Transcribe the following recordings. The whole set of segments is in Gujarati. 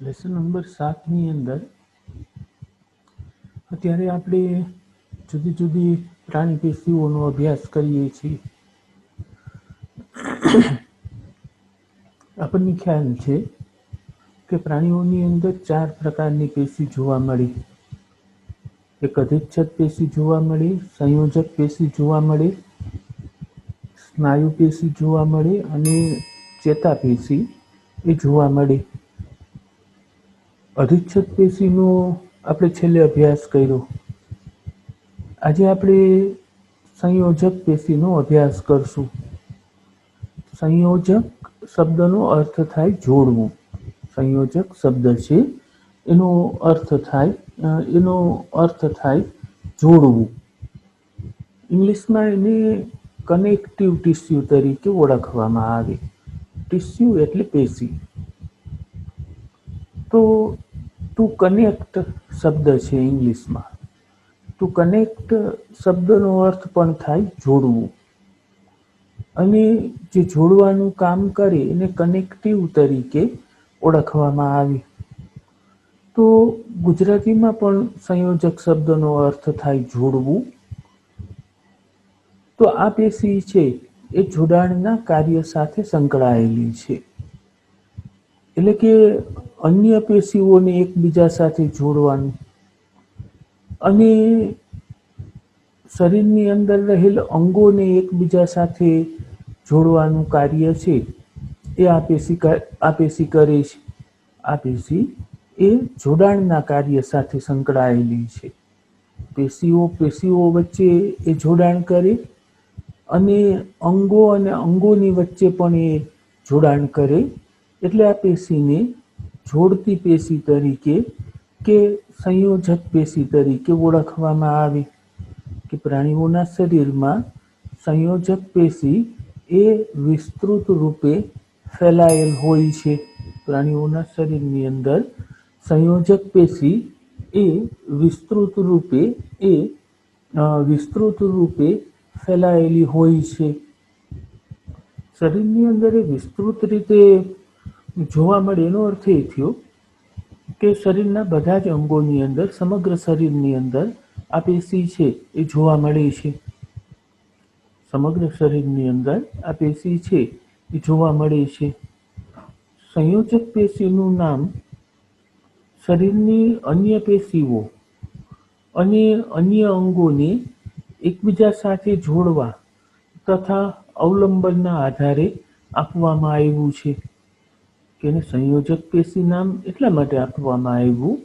લેસન નંબર 7ની અંદર અત્યારે આપણે જુદી જુદી પ્રાણી પેશીઓનો અભ્યાસ કરીએ છીએ. આપણને ખ્યાલ છે કે પ્રાણીઓની અંદર 4 પ્રકારની પેશી જોવા મળે. એક અધિચ્છદ પેશી જોવા મળે, સંયોજક પેશી જોવા મળે, સ્નાયુ પેશી જોવા મળે અને ચેતાપેશી એ જોવા મળે. અધિચ્છદ પેશીનો આપણે છેલ્લે અભ્યાસ કર્યો. આજે આપણે સંયોજક પેશીનો અભ્યાસ કરશું. સંયોજક શબ્દનો અર્થ થાય જોડવું. સંયોજક શબ્દ છે એનો અર્થ થાય જોડવું. ઇંગ્લિશમાં એને કનેક્ટિવ ટિશ્યુ તરીકે ઓળખવામાં આવે. ટિશ્યુ એટલે પેશી. તો ટુ કનેક્ટ શબ્દ છે ઇંગ્લિશમાં. ટુ કનેક્ટ શબ્દનો અર્થ પણ થાય જોડવું. અને જે જોડવાનું કામ કરે એને કનેક્ટિવ તરીકે ઓળખવામાં આવે. તો ગુજરાતીમાં પણ સંયોજક શબ્દનો અર્થ થાય જોડવું. તો આ પેશી છે એ જોડાણના કાર્ય સાથે સંકળાયેલી છે. એટલે કે અન્ય પેશીઓને એકબીજા સાથે જોડવાનું અને શરીરની અંદર રહેલ અંગોને એકબીજા સાથે જોડવાનું કાર્ય છે એ આ પેશી કરે છે. આ પેશી એ જોડાણના કાર્ય સાથે સંકળાયેલી છે. પેશીઓ વચ્ચે એ જોડાણ કરે અને અંગોની વચ્ચે પણ એ જોડાણ કરે. એટલે આ પેશીને જોડતી પેશી તરીકે કે સંયોજક પેશી તરીકે ઓળખવામાં આવે. કે પ્રાણીઓના શરીરમાં સંયોજક પેશી એ વિસ્તૃત રૂપે ફેલાયેલ હોય છે. પ્રાણીઓના શરીરની અંદર સંયોજક પેશી એ વિસ્તૃત રૂપે ફેલાયેલી હોય છે. શરીરની અંદર એ વિસ્તૃત રીતે જોવા મળે એનો અર્થ એ થયો કે શરીરના બધા જ અંગોની અંદર, સમગ્ર શરીરની અંદર આ પેશી છે એ જોવા મળે છે. સમગ્ર શરીરની અંદર આ પેશી છે એ જોવા મળે છે. સંયોજક પેશીનું નામ શરીરની અન્ય પેશીઓ અને અન્ય અંગોને એકબીજા સાથે જોડવા તથા અવલંબનના આધારે આપવામાં આવ્યું છે. કે એને સંયોજક પેશી નામ એટલા માટે આપવામાં આવ્યું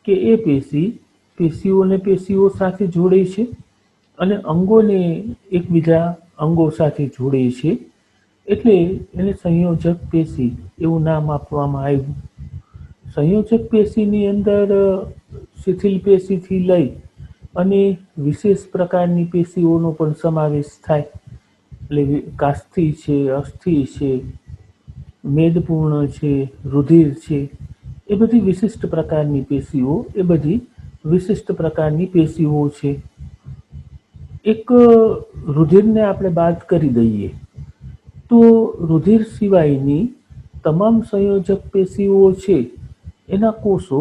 કે એ પેશીઓ સાથે જોડે છે અને અંગોને એકબીજા અંગો સાથે જોડે છે. એટલે એને સંયોજક પેશી એવું નામ આપવામાં આવ્યું. સંયોજક પેશીની અંદર શિથિલ પેશીથી લઈ અને વિશેષ પ્રકારની પેશીઓનો પણ સમાવેશ થાય. એટલે કાસ્થિ છે, અસ્થિ છે, મેદપૂર્ણ છે, રુધિર છે, એ બધી વિશિષ્ટ પ્રકારની પેશીઓ છે. એક રુધિરને આપણે બાદ કરી દઈએ તો રુધિર સિવાયની તમામ સંયોજક પેશીઓ છે એના કોષો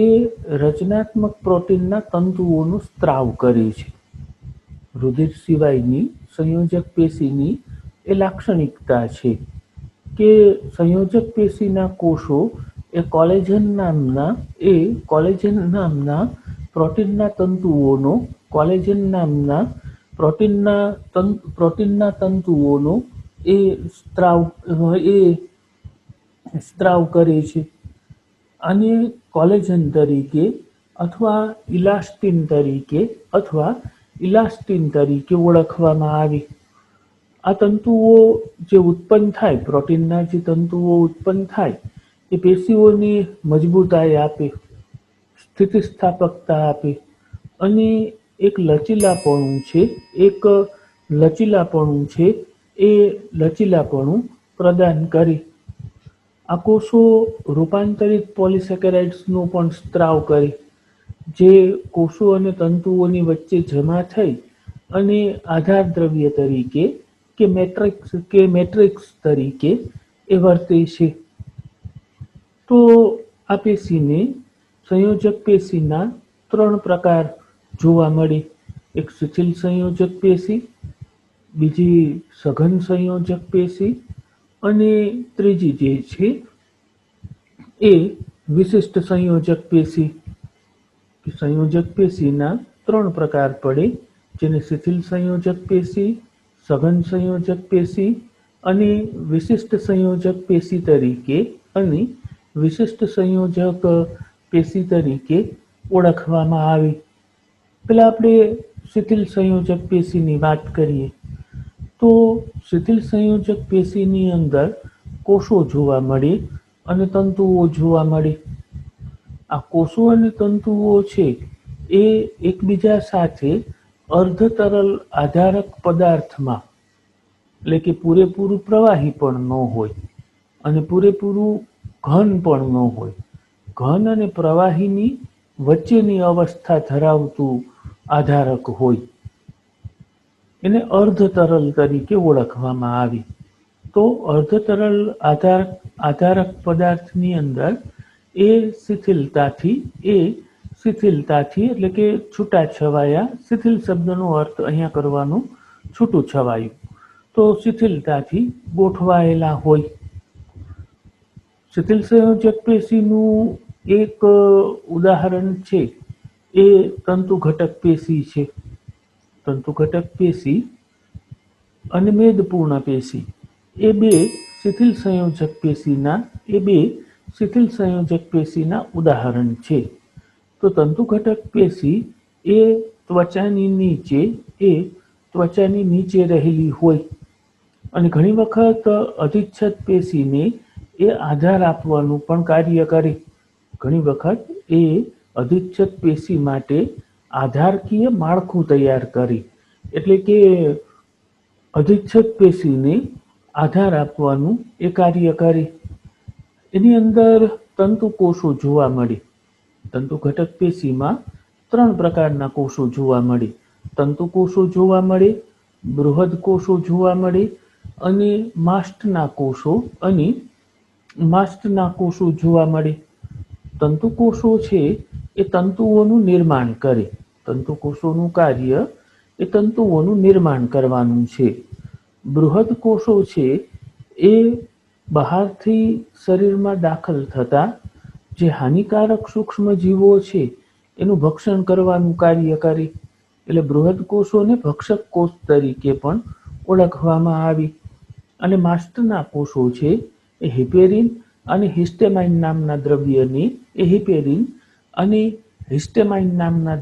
એ રચનાત્મક પ્રોટીનના તંતુઓનો સ્ત્રાવ કરે છે. રુધિર સિવાયની સંયોજક પેશીની એ લાક્ષણિકતા છે કે સંયોજક પેશીના કોષો એ કોલેજન નામના પ્રોટીનના તંતુઓનો એ સ્ત્રાવ કરે છે. આને કોલેજન તરીકે અથવા ઇલાસ્ટિન તરીકે ઓળખવામાં આવે. આ તંતુઓ જે ઉત્પન્ન થાય, પ્રોટીનના જે તંતુઓ ઉત્પન્ન થાય એ પેશીઓને મજબૂતાઈ આપે, સ્થિતિસ્થાપકતા આપે અને એક લચીલાપણું પ્રદાન કરે. આ કોષો રૂપાંતરિત પોલિસેકેરાઇડ્સનો પણ સ્ત્રાવ કરે, જે કોષો અને તંતુઓની વચ્ચે જમા થઈ અને આધાર દ્રવ્ય તરીકે કે મેટ્રિક્સ તરીકે એ વર્તે છે. તો આ પેશીને સંયોજક પેશીના 3 પ્રકાર જોવા મળે. એક શિથિલ સંયોજક પેશી, બીજી સઘન સંયોજક પેશી અને ત્રીજી જે છે એ વિશિષ્ટ સંયોજક પેશી. સંયોજક પેશીના 3 પ્રકાર પડે, જેને શિથિલ સંયોજક પેશી, સઘન સંયોજક પેશી અને વિશિષ્ટ સંયોજક પેશી તરીકે ઓળખવામાં આવે. પેલા આપણે શિથિલ સંયોજક પેશીની વાત કરીએ તો શિથિલ સંયોજક પેશીની અંદર કોષો જોવા મળે અને તંતુઓ જોવા મળે. આ કોષો અને તંતુઓ છે એ એકબીજા સાથે અર્ધ તરલ આધારક પદાર્થમાં, એટલે કે પૂરેપૂરું પ્રવાહી પણ ન હોય અને પૂરેપૂરું ઘન પણ ન હોય, ઘન અને પ્રવાહીની વચ્ચેની અવસ્થા ધરાવતું આધારક હોય, એને અર્ધ તરલ તરીકે ઓળખવામાં આવે. તો અર્ધ તરલ આધારક પદાર્થની અંદર એ શિથિલતાથી એટલે કે છૂટાછવાયા, શિથિલ શબ્દનો અર્થ અહીંયા કરવાનું છૂટું છવાયું, તો શિથિલતાથી ગોઠવાયેલા હોય. શિથિલ સંયોજક પેશીનું એક ઉદાહરણ છે એ તંતુ ઘટક પેશી છે. તંતુ ઘટક પેશી અને મેદપૂર્ણ પેશી એ બે શિથિલ સંયોજક પેશીના ઉદાહરણ છે. તો તંતુ ઘટક પેશી એ ત્વચાની નીચે રહેલી હોય અને ઘણી વખત અધિચ્છદ પેશીને એ આધાર આપવાનું પણ કાર્ય કરે. ઘણી વખત એ અધિચ્છદ પેશી માટે આધારકીય માળખું તૈયાર કરે, એટલે કે અધિચ્છદ પેશીને આધાર આપવાનું એ કાર્ય કરે. એની અંદર તંતુ કોષો જોવા મળે. તંતુ ઘટક પેશીમાં 3 પ્રકારના કોષો જોવા મળે. તંતુ કોષો જોવા મળે, બૃહદ કોષો જોવા મળે અને માસ્ટના કોષો જોવા મળે. તંતુ કોષો છે એ તંતુઓનું નિર્માણ કરે. તંતુ કોષોનું કાર્ય એ તંતુઓનું નિર્માણ કરવાનું છે. બૃહદ કોષો છે એ બહારથી શરીરમાં દાખલ થતા જે હાનિકારક સૂક્ષ્મ જીવો છે એનું ભક્ષણ કરવાનું કાર્ય કરે. એટલે બૃહદ કોષોને ભક્ષક કોષ તરીકે પણ ઓળખવામાં આવે. અને માસ્ટના કોષો છે એ હિપેરિન અને હિસ્ટેમાઇન નામના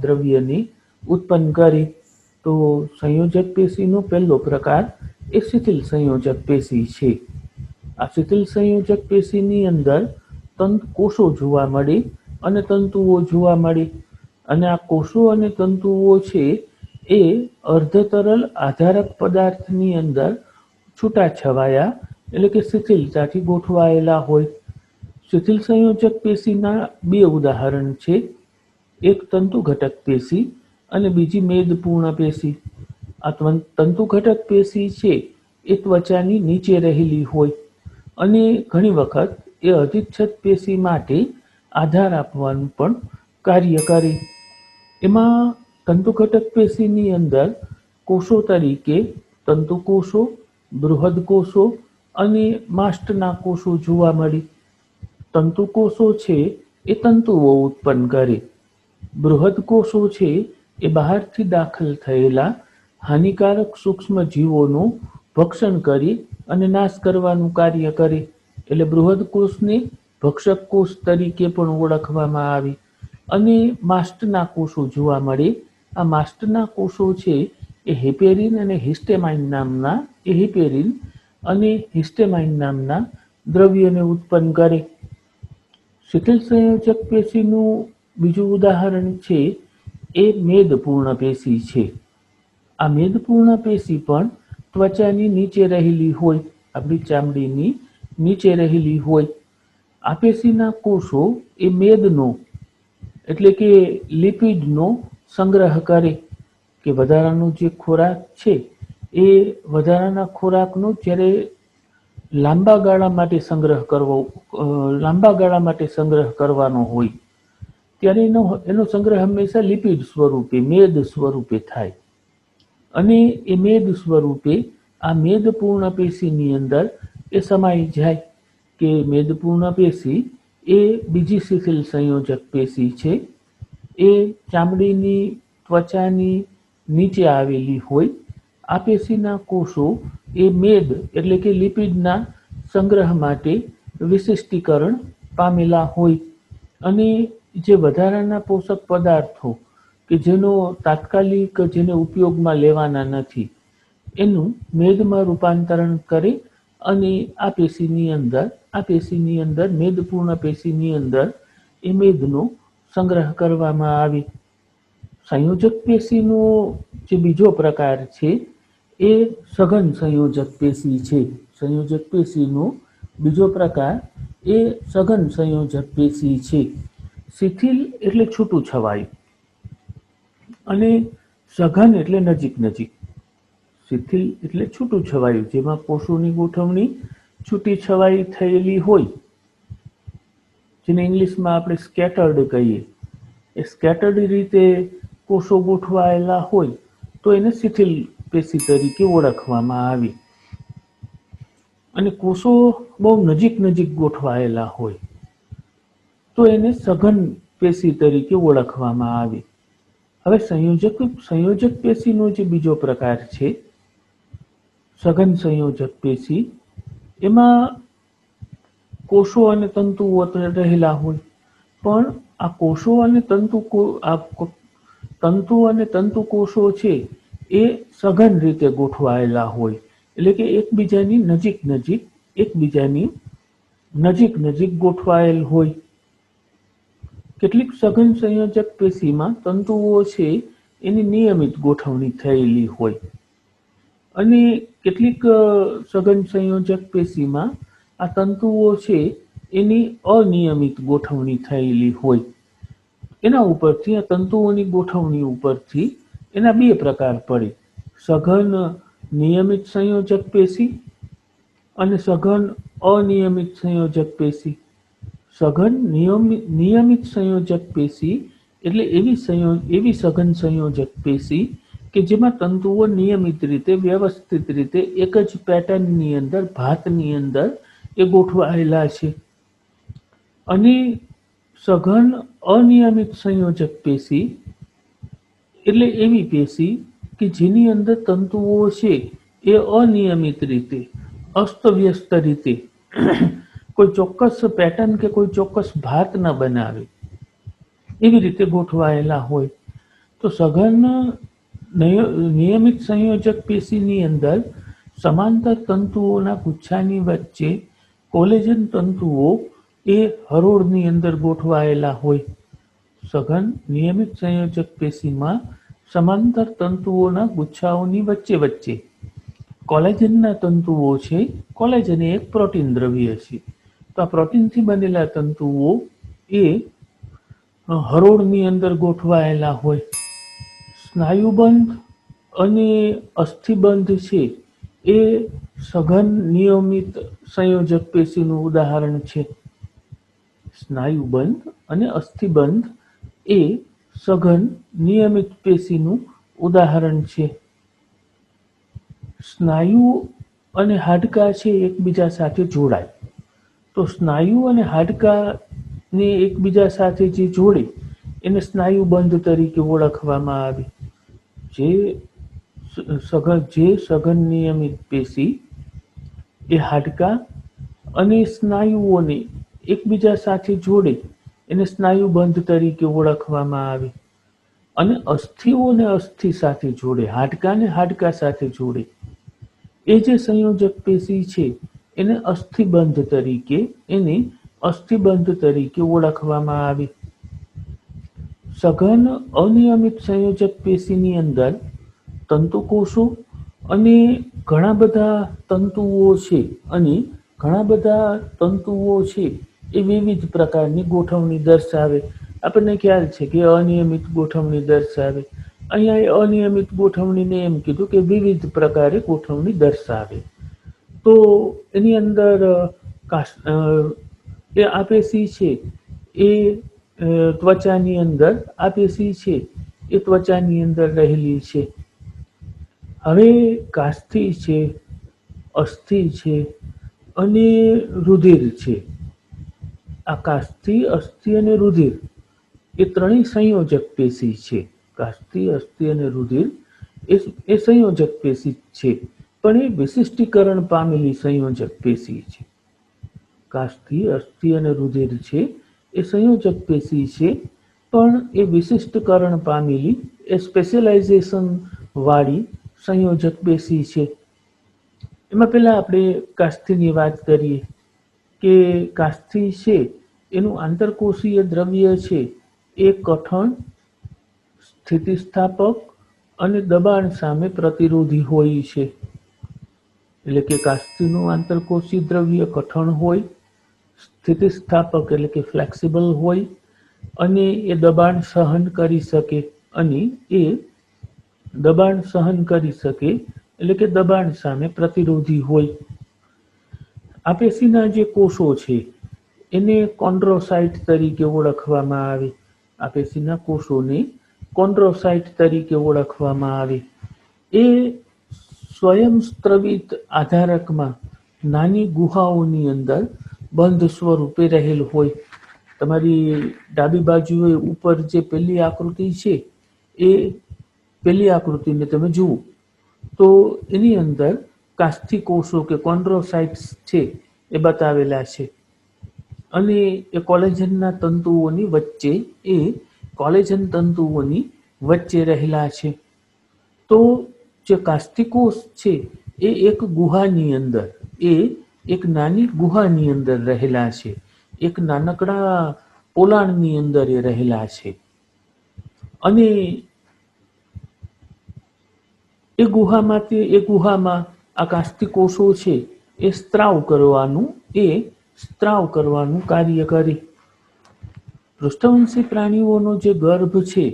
દ્રવ્યને ઉત્પન્ન કરે. તો સંયોજક પેશીનો પહેલો પ્રકાર એ શિથિલ સંયોજક પેશી છે. આ શિથિલ સંયોજક પેશીની અંદર કોષો જોવા મળે અને તંતુઓ જોવા મળે. અને આ કોષો અને તંતુઓ છે એ અર્ધ તરલ આધારક પદાર્થની અંદર છૂટાછવાયા, એટલે કે શિથિલતાથી ગોઠવાયેલા હોય. શિથિલ સંયોજક પેશીના 2 ઉદાહરણ છે. એક તંતુ ઘટક પેશી અને બીજી મેદપૂર્ણ પેશી. આ તંતુ ઘટક પેશી છે એ ત્વચાની નીચે રહેલી હોય અને ઘણી વખત એ અધિચ્છદ પેશી માટે આધાર આપવાનું પણ કાર્ય કરે. એમાં તંતુ ઘટક પેશીની અંદર કોષો તરીકે તંતુ કોષો, બૃહદ કોષો અને માસ્ટના કોષો જોવા મળે. તંતુ કોષો છે એ તંતુઓ ઉત્પન્ન કરે. બૃહદ કોષો છે એ બહારથી દાખલ થયેલા હાનિકારક સૂક્ષ્મ જીવોનું ભક્ષણ કરી અને નાશ કરવાનું કાર્ય કરે. એટલે બૃહદ કોષને ભક્ષક કોષ તરીકે પણ ઓળખવામાં આવે. અને માસ્ટના કોષો જોવા મળે. આ માસ્ટના કોષો છે એ હિપેરિન અને હિસ્ટેમાઇન નામના દ્રવ્યને ઉત્પન્ન કરે. શિથિલ સંયોજક પેશીનું બીજું ઉદાહરણ છે એ મેદપૂર્ણ પેશી છે. આ મેદપૂર્ણ પેશી પણ ત્વચાની નીચે રહેલી હોય, આપણી ચામડીની નીચે રહેલી હોય. આ પેશીના કોષો એ મેદનો, એટલે કે લિપિડનો સંગ્રહ કરે, કે વધારાનો જે ખોરાક છે એ વધારાના ખોરાકનો જ્યારે લાંબા ગાળા માટે લાંબા ગાળા માટે સંગ્રહ કરવાનો હોય ત્યારે એનો સંગ્રહ હંમેશા લિપિડ સ્વરૂપે, મેદ સ્વરૂપે થાય. અને એ મેદ સ્વરૂપે આ મેદપૂર્ણ પેશીની અંદર એ સમાઈ જાય કે મેદપૂર્ણ પેશી એ બીજી શિથિલ સંયોજક પેશી છે. એ ચામડીની, ત્વચાની નીચે આવેલી હોય. આ પેશીના કોષો એ મેદ એટલે કે લિપિડના સંગ્રહ માટે વિશિષ્ટીકરણ પામેલા હોય. અને જે વધારાના પોષક પદાર્થો કે જેનો તાત્કાલિક જેને ઉપયોગમાં લેવાના નથી એનું મેદમાં રૂપાંતરણ કરે અને આ પેશીની અંદર મેદપૂર્ણ પેશીની અંદર એ મેદનો સંગ્રહ કરવામાં આવે. સંયોજક પેશીનો જે બીજો પ્રકાર છે એ સઘન સંયોજક પેશી છે. સંયોજક પેશીનો બીજો પ્રકાર એ સઘન સંયોજક પેશી છે. શિથિલ એટલે છૂટું છવાયું અને સઘન એટલે નજીક નજીક. શિથિલ એટલે છૂટું છવાયું, જેમાં કોષોની ગોઠવણી છૂટી છવાઈ થયેલી હોય, જેને ઇંગ્લિશમાં આપણે સ્કેટર્ડ કહીએ. એ સ્કેટર્ડ રીતે કોષો ગોઠવાયેલા હોય તો એને શિથિલ પેશી તરીકે ઓળખવામાં આવે. અને કોષો બહુ નજીક નજીક ગોઠવાયેલા હોય તો એને સઘન પેશી તરીકે ઓળખવામાં આવે. હવે સંયોજક પેશીનો જે બીજો પ્રકાર છે સઘન સંયોજક પેશી, એમાં કોષો અને તંતુઓ રહેલા હોય, પણ આ કોષો અને તંતુ અને તંતુ કોષો છે એ સઘન રીતે ગોઠવાયેલા હોય, એટલે કે એકબીજાની નજીક ગોઠવાયેલ હોય. કેટલીક સઘન સંયોજક પેશીમાં તંતુઓ છે એની નિયમિત ગોઠવણી થયેલી હોય અને કેટલીક સઘન સંયોજક પેશીમાં આ તંતુઓ છે એની અનિયમિત ગોઠવણી થયેલી હોય. એના ઉપરથી, આ તંતુઓની ગોઠવણી ઉપરથી એના બે પ્રકાર પડે: સઘન નિયમિત સંયોજક પેશી અને સઘન અનિયમિત સંયોજક પેશી. સઘન નિયમિત સંયોજક પેશી એટલે એવી સઘન સંયોજક પેશી કે જેમાં તંતુઓ નિયમિત રીતે, વ્યવસ્થિત રીતે એક જ પેટર્નની અંદર, ભાતની અંદર એ ગોઠવાયેલા છે. અને સઘન અનિયમિત સંયોજક પેશી એટલે એવી પેશી કે જેની અંદર તંતુઓ છે એ અનિયમિત રીતે, અસ્તવ્યસ્ત રીતે કોઈ ચોક્કસ પેટર્ન કે કોઈ ચોક્કસ ભાત ન બનાવે એવી રીતે ગોઠવાયેલા હોય. તો સઘન નિયમિત સંયોજક પેશીની અંદર સમાંતર તંતુઓના ગુચ્છાની વચ્ચે કોલેજન તંતુઓ એ હરોળની અંદર ગોઠવાયેલા હોય. સઘન નિયમિત સંયોજક પેશીમાં સમાંતર તંતુઓના ગુચ્છાઓની વચ્ચે કોલેજનના તંતુઓ છે. કોલેજન એ એક પ્રોટીન દ્રવ્ય છે. તો આ પ્રોટીનથી બનેલા તંતુઓ એ હરોળની અંદર ગોઠવાયેલા હોય. સ્નાયુબંધ અને અસ્થિબંધ છે એ સઘન નિયમિત સંયોજક પેશીનું ઉદાહરણ છે. સ્નાયુબંધ અને અસ્થિબંધ એ સઘન નિયમિત પેશીનું ઉદાહરણ છે. સ્નાયુ અને હાડકાં છે એકબીજા સાથે જોડાય તો સ્નાયુ અને હાડકાને એકબીજા સાથે જે જોડે એને સ્નાયુબંધ તરીકે ઓળખવામાં આવે. જે સઘન નિયમિત પેશી એ હાડકાં અને સ્નાયુઓને એકબીજા સાથે જોડે એને સ્નાયુબંધ તરીકે ઓળખવામાં આવે. અને અસ્થિઓને અસ્થિ સાથે જોડે, હાડકાને હાડકાં સાથે જોડે એ જે સંયોજક પેશી છે એને અસ્થિબંધ તરીકે ઓળખવામાં આવે. સઘન અનિયમિત સંયોજક પેશીની અંદર તંતુકોષો અને ઘણા બધા તંતુઓ છે એ વિવિધ પ્રકારની ગોઠવણી દર્શાવે. આપણને ખ્યાલ છે કે અનિયમિત ગોઠવણી દર્શાવે. અહીંયા અનિયમિત ગોઠવણીને એમ કીધું કે વિવિધ પ્રકારે ગોઠવણી દર્શાવે. તો એની અંદર એ આ પેશી છે એ ત્વચાની અંદર આ પેશી છે એ ત્વચાની અંદર રહેલી છે. હવે કાસ્થિ છે, અસ્થિ છે અને રુધિર છે. આ કાસ્થિ, અસ્થિ અને રુધિર એ ત્રણેય સંયોજક પેશી છે. કાસ્થિ, અસ્થિ અને રુધિર એ સંયોજક પેશી છે, પણ એ વિશિષ્ટીકરણ પામેલી સંયોજક પેશી છે. કાસ્થિ, અસ્થિ અને રુધિર છે એ સંયોજક પેશી છે, પણ એ વિશિષ્ટીકરણ પામેલી એ સ્પેશિયલાઇઝેશન વાળી સંયોજક પેશી છે. એમાં પહેલા આપણે કાસ્થિની વાત કરીએ કે કાસ્થિ છે એનું આંતરકોષીય દ્રવ્ય છે એ કઠણ, સ્થિતિસ્થાપક અને દબાણ સામે પ્રતિરોધી હોય છે. એટલે કે કાસ્થિનું આંતરકોષીય દ્રવ્ય કઠણ હોય, સ્થિતિસ્થાપક એટલે કે ફ્લેક્સિબલ હોય અને એ દબાણ સહન કરી શકે, અને એ દબાણ સહન કરી શકે એટલે કે દબાણ સામે પ્રતિરોધી હોય. આ પેશીના જે કોષો છે એને કોન્ડ્રોસાઇટ તરીકે ઓળખવામાં આવે. આ પેશીના કોષોને કોન્ડ્રોસાઇટ તરીકે ઓળખવામાં આવે. એ સ્વયંસ્ત્રવિત આધારકમાં નાની ગુહાઓની અંદર બંધ સ્વરૂપે રહેલ હોય. તમારી ડાબી બાજુએ ઉપર જે પહેલી આકૃતિ છે એ પહેલી આકૃતિને તમે જુઓ તો એની અંદર કાસ્થિ કોષો કે કોન્ડ્રોસાઇટ્સ છે એ બતાવેલા છે, અને એ કોલેજનના તંતુઓની વચ્ચે એ કોલેજન તંતુઓની વચ્ચે રહેલા છે. તો જે કાસ્થિ કોષ છે એ એક ગુહાની અંદર, એ એક નાની ગુહાની અંદર રહેલા છે, એક નાનકડા પોલાણની અંદર એ રહેલા છે. અને એ ગુહામાં આ કાસ્થિ કોષો છે એ સ્ત્રાવ કરવાનું કાર્ય કરે. પૃષ્ઠવંશી પ્રાણીઓનો જે ગર્ભ છે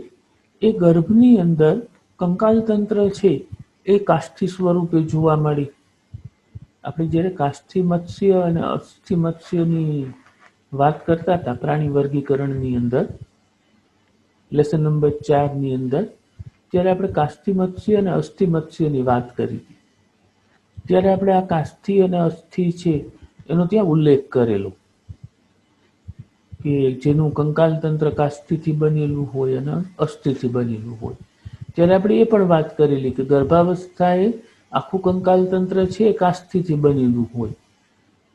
એ ગર્ભની અંદર કંકાલ તંત્ર છે એ કાષ્ઠી સ્વરૂપે જોવા મળે. આપણે જ્યારે કાષ્ઠી મત્સ્ય અને અસ્થિ મત્સ્યની વાત કરતા હતા પ્રાણી વર્ગીકરણની અંદર, લેસન નંબર 4 ની અંદર, ત્યારે આપણે કાષ્ઠી મત્સ્ય અને અસ્થિ મત્સ્યની વાત કરી હતી. ત્યારે આપણે આ કાષ્ઠી અને અસ્થિ છે એનો ત્યાં ઉલ્લેખ કરેલો કે જેનું કંકાલ તંત્ર કાષ્ઠીથી બનેલું હોય અને અસ્થિથી બનેલું હોય. ત્યારે આપણે એ પણ વાત કરેલી કે ગર્ભાવસ્થાએ આખું કંકાલ તંત્ર છે એ કાષ્ઠીથી બનેલું હોય.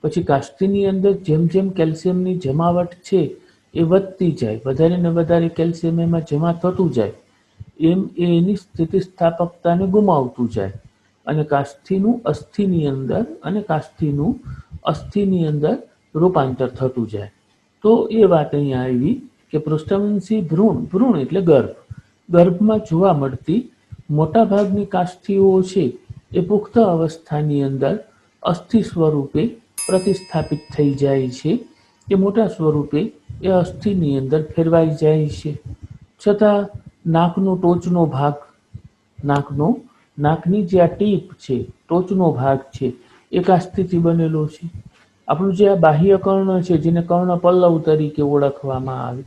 પછી કાષ્ઠીની અંદર જેમ જેમ કેલ્શિયમની જમાવટ છે એ વધતી જાય, વધારે ને વધારે કેલ્શિયમ એમાં જમા થતું જાય, એમ એની સ્થિતિસ્થાપકતાને ગુમાવતું જાય, અને કાષ્ઠીનું અસ્થિની અંદર અને કાષ્ઠીનું અસ્થિની અંદર રૂપાંતર થતું જાય. તો એ વાત અહીંયા આવી કે પૃષ્ઠવંશી ભ્રૂણ એટલે ગર્ભમાં જોવા મળતી મોટાભાગની કાષ્ઠીઓ છે એ પુખ્ત અવસ્થાની અંદર અસ્થિ સ્વરૂપે પ્રતિસ્થાપિત થઈ જાય છે, કે મોટા સ્વરૂપે એ અસ્થિની અંદર ફેરવાઈ જાય છે. છતાં નાકનો ટોચનો ભાગ, નાકની જે આ ટીપ છે, ટોચનો ભાગ છે એ કાષ્ઠીથી બનેલો છે. આપણું જે આ બાહ્ય કર્ણ છે જેને કર્ણ પલ્લવ તરીકે ઓળખવામાં આવે,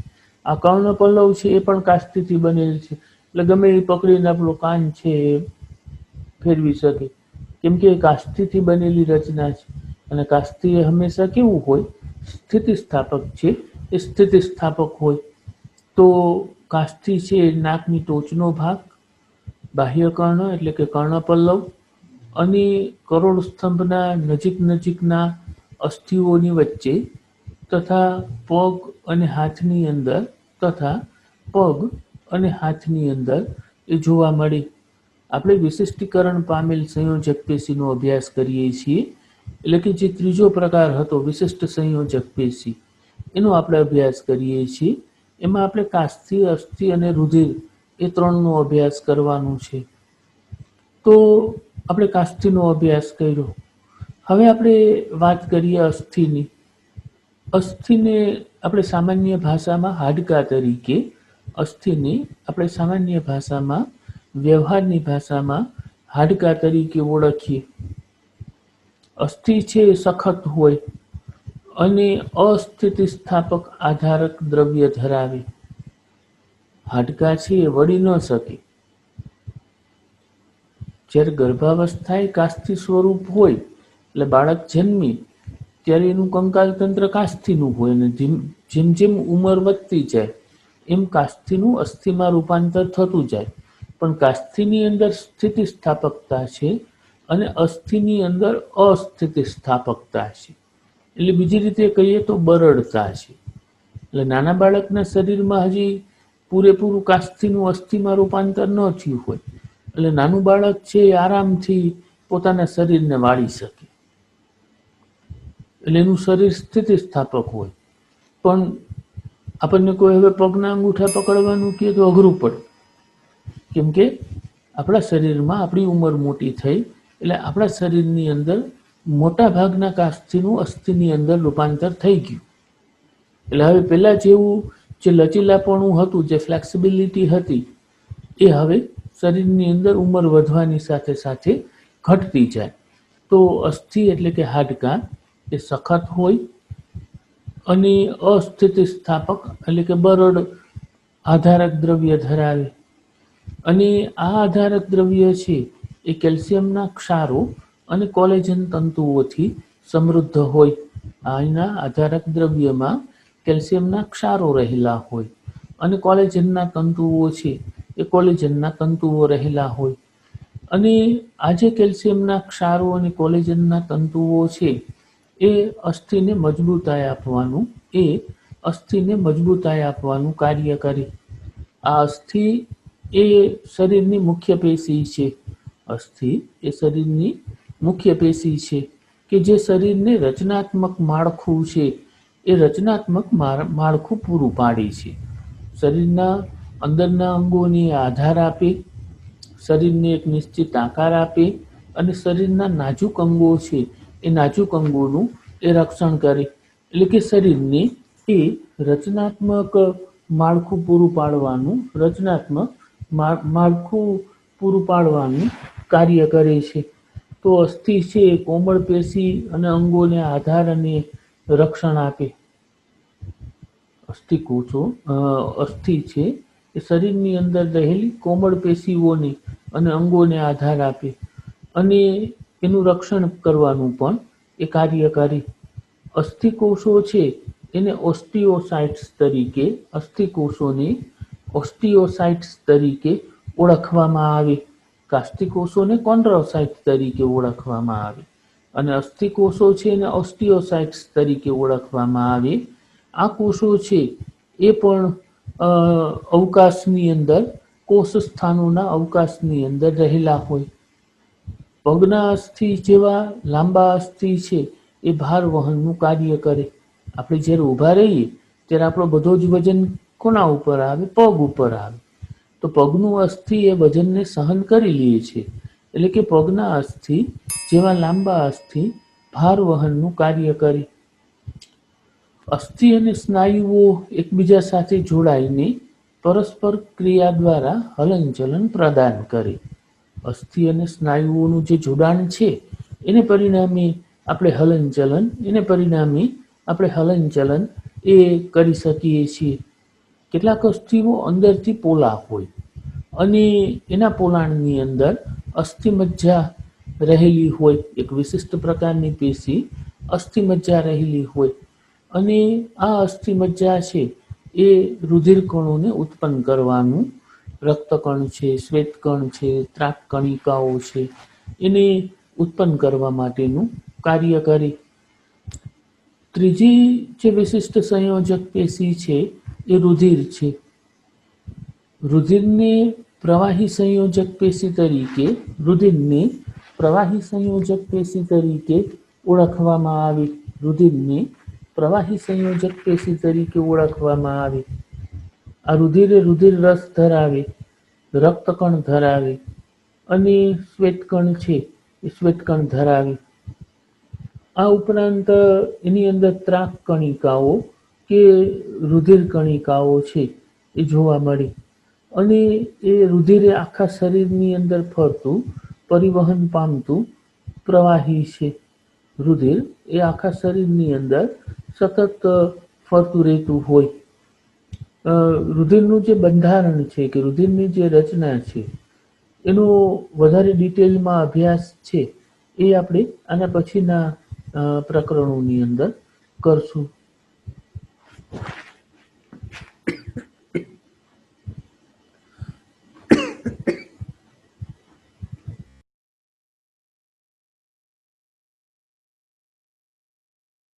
આ કર્ણ પલ્લવ છે એ પણ કાષ્ઠીથી બનેલ છે. એટલે ગમે એ પકડીને આપણું કાન છે એ ફેરવી શકે, કેમ કે એ કાષ્ઠીથી બનેલી રચના છે. અને કાષ્ઠિ એ હંમેશા કેવું હોય, સ્થિતિસ્થાપક છે, એ સ્થિતિસ્થાપક હોય. તો કાષ્ઠિ છે નાકની ટોચનો ભાગ, બાહ્ય કર્ણ એટલે કે કર્ણપલ્લવ, અને કરોડ સ્તંભના નજીકના અસ્થિઓની વચ્ચે તથા પગ અને હાથની અંદર એ જોવા મળે. આપણે વિશિષ્ટીકરણ પામેલ સંયોજક પેશીનો અભ્યાસ કરીએ છીએ, એટલે કે જે ત્રીજો પ્રકાર હતો વિશિષ્ટ સંયોજક પેશી, એનો આપણે અભ્યાસ કરીએ છીએ. એમાં આપણે કાસ્થિ, અસ્થિ અને રુધિર એ ત્રણનો અભ્યાસ કરવાનો છે. તો આપણે કાસ્થિનો અભ્યાસ કર્યો. હવે આપણે વાત કરીએ અસ્થિની. અસ્થિને આપણે સામાન્ય ભાષામાં હાડકા તરીકે, અસ્થિને આપણે સામાન્ય ભાષામાં, વ્યવહારની ભાષામાં હાડકા તરીકે ઓળખીએ. અસ્થિ છે એ સખત હોય અને અસ્થિતિસ્થાપક આધારક દ્રવ્ય ધરાવે. હાડકાં છે એ વળી ન શકે. જ્યારે ગર્ભાવસ્થાએ કાસ્થિ સ્વરૂપ હોય એટલે બાળક જન્મી ત્યારે એનું કંકાલ તંત્ર કાસ્થિનું હોય અને જેમ જેમ ઉંમર વધતી જાય એમ કાસ્થિનું અસ્થિમાં રૂપાંતર થતું જાય. પણ કાસ્થિની અંદર સ્થિતિસ્થાપકતા છે અને અસ્થિની અંદર અસ્થિતિસ્થાપકતા છે. એટલે બીજી રીતે કહીએ તો બરડતા છે. એટલે નાના બાળકના શરીરમાં હજી પૂરેપૂરું કાસ્થિનું અસ્થિમાં રૂપાંતર ન થયું હોય એટલે નાનું બાળક છે એ આરામથી પોતાના શરીરને વાળી શકે, એટલે એનું શરીર સ્થિતિસ્થાપક હોય. પણ આપણને કોઈ હવે પગના અંગૂઠા પકડવાનું કહે તો અઘરું પડે, કેમ કે આપણા શરીરમાં આપણી ઉંમર મોટી થઈ એટલે આપણા શરીરની અંદર મોટા ભાગના કાસ્થિનું અસ્થિની અંદર રૂપાંતર થઈ ગયું. એટલે હવે પહેલાં જેવું જે લચીલાપણું હતું, જે ફ્લેક્સિબિલિટી હતી, એ હવે શરીરની અંદર ઉંમર વધવાની સાથે સાથે ઘટતી જાય. તો અસ્થિ એટલે કે હાડકાં એ સખત હોય અને અસ્થિતિસ્થાપક એટલે કે બરડ આધારક દ્રવ્ય ધરાવે. અને આ આધારક દ્રવ્ય છે એ કેલ્શિયમના ક્ષારો અને કોલેજન તંતુઓથી સમૃદ્ધ હોય. આના આધારક દ્રવ્યમાં કેલ્શિયમના ક્ષારો રહેલા હોય અને કોલેજનના તંતુઓ છે એ કોલેજનના તંતુઓ રહેલા હોય. અને આ જે કેલ્શિયમના ક્ષારો અને કોલેજનના તંતુઓ છે એ અસ્થિને મજબૂતાઈ આપવાનું કાર્ય કરે. આ અસ્થિ એ શરીરની મુખ્ય પેશી છે. અસ્થિ એ શરીરની મુખ્ય પેશી છે કે જે શરીરને રચનાત્મક માળખું છે એ રચનાત્મક માળખું પૂરું પાડે છે. શરીરના અંદરના અંગોને આધાર આપે, શરીરને એક નિશ્ચિત આકાર આપે અને શરીરના નાજુક અંગો છે એ નાજુક અંગોનું એ રક્ષણ કરે. એટલે કે શરીરને એ રચનાત્મક માળખું પૂરું પાડવાનું કાર્ય કરે છે. તો અસ્થિ છે એ કોમળ પેશી અને અંગોને આધાર અને રક્ષણ આપે. અસ્થિ છે એ શરીરની અંદર રહેલી કોમળ પેશીઓને અને અંગોને આધાર આપે અને એનું રક્ષણ કરવાનું પણ એ કાર્ય કરે. અસ્થિકોષો છે એને ઓસ્ટિયોસાઇટ્સ તરીકે ઓળખવામાં આવે. કાસ્ટિકોષોને કોન્ડ્રોસાઇટ્સ તરીકે ઓળખવામાં આવે અને અસ્થિકોષો છે એને ઓસ્ટિયોસાઇટ્સ તરીકે ઓળખવામાં આવે. આ કોષો છે એ પણ અવકાશની અંદર, કોષ સ્થાનોના અવકાશની અંદર રહેલા હોય. પગના અસ્થિ જેવા લાંબા અસ્થિ છે એ ભાર વહનનું કાર્ય કરે. આપણે જ્યારે ઊભા રહીએ ત્યારે આપણો બધો જ વજન કોના ઉપર આવે? પગ ઉપર આવે. તો પગનું અસ્થિ એ વજનને સહન કરી લે છે. એટલે કે પગના અસ્થિ જેવા લાંબા અસ્થિ ભાર વહનનું કાર્ય કરે. અસ્થિ અને સ્નાયુઓ એકબીજા સાથે જોડાઈને પરસ્પર ક્રિયા દ્વારા હલનચલન પ્રદાન કરે. અસ્થિ અને સ્નાયુઓનું જે જોડાણ છે એને પરિણામે આપણે હલનચલન એ કરી શકીએ છીએ. કેટલાક અસ્થિઓ અંદરથી પોલા હોય અને એના પોલાણની અંદર અસ્થિમજ્જા રહેલી હોય. એક વિશિષ્ટ પ્રકારની પેશી અસ્થિમજ્જા રહેલી હોય અને આ અસ્થિમજ્જા છે એ રુધિરકણોને ઉત્પન્ન કરવાનું, રક્તકણ છે, શ્વેતકણ છે, ત્રાક કણિકાઓ છે એને ઉત્પન્ન કરવા માટેનું કાર્ય કરે. ત્રીજી જે વિશિષ્ટ સંયોજક પેશી છે એ રુધિર છે. રુધિરને પ્રવાહી સંયોજક પેશી તરીકે ઓળખવામાં આવે. આ રુધિર રસ ધરાવે, રક્તકણ ધરાવે અને શ્વેતકણ છે એ શ્વેતકણ ધરાવે. આ ઉપરાંત એની અંદર ત્રાક કણિકાઓ કે રુધિર કણિકાઓ છે એ જોવા મળે અને એ રુધિર આખા શરીરની અંદર ફરતું, પરિવહન પામતું પ્રવાહી છે. રુધિર એ આખા શરીરની અંદર સતત ફરતું રહેતું હોય. રુધિરનું જે બંધારણ છે કે રુધિરની જે રચના છે એનો વધારે ડિટેલમાં અભ્યાસ છે એ આપણે આના પછીના પ્રકરણોની અંદર કરશું.